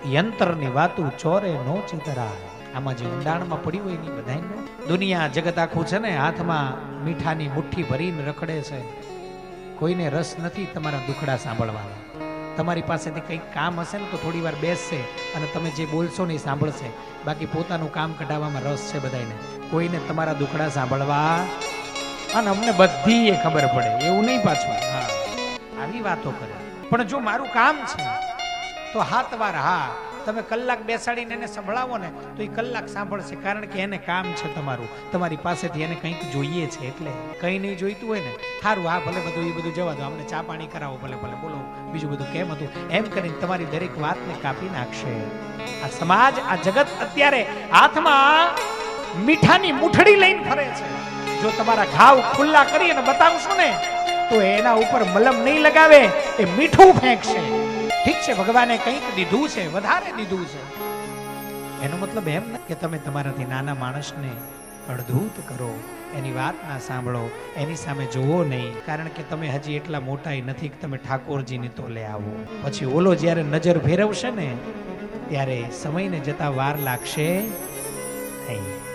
યંત્રની વાતું ચોરે નો ચિતરા. આમાં જે ઊંડાણમાં પડ્યું હોય ની બધાયનો દુનિયા જગત આખું છે ને હાથમાં મીઠાની મુઠ્ઠી ભરીને રખડે છે. કોઈને રસ નથી તમારા દુખડા સાંભળવાના. તમારી પાસેથી કંઈક કામ હશે ને તો થોડી વાર બેસશે અને તમે જે બોલશો ને એ સાંભળશે. બાકી પોતાનું કામ કઢાવવામાં રસ છે બધાને. કોઈને તમારા દુખડા સાંભળવા અને અમને બધી એ ખબર પડે એવું નહીં પાછું. હા, આવી વાતો કરે. પણ જો મારું કામ છે તો હાથ વાર હા તમે કલાક બેસાડીને એને સંભળાવો ને તો એ કલાક સાંભળશે. કારણ કે એને કામ છે તમારું. તમારી પાસેથી એને કંઈક જોઈએ છે. એટલે કંઈ નહીં જોઈતું હોય ને સારું હા ભલે બધું એ બધું જવા દો, અમને ચા પાણી કરાવો, ભલે ભલે બોલો બીજું બધું કેમ હતું એમ કરીને તમારી દરેક વાતને કાપી નાખશે. આ સમાજ આ જગત અત્યારે હાથમાં મીઠાની મુઠડી લઈને ફરે છે. જો તમારા ઘાવ ખુલ્લા કરી અને બતાવશો ને તો એના ઉપર મલમ નહીં લગાવે, એ મીઠું ફેંકશે. ઠીક છે, ભગવાને કંઈક દીધું છે, વધારે દીધું છે. એનો મતલબ એમ નથી કે તમે તમારાથી નાના માણસને અડધૂત કરો, એની વાત ના સાંભળો, એની સામે જોવો નહીં. કારણ કે તમે હજી એટલા મોટાઈ નથી કે તમે ઠાકોરજીની તોલે આવો. પછી ઓલો જ્યારે નજર ફેરવશે ને ત્યારે સમયને જતા વાર લાગશે નહીં.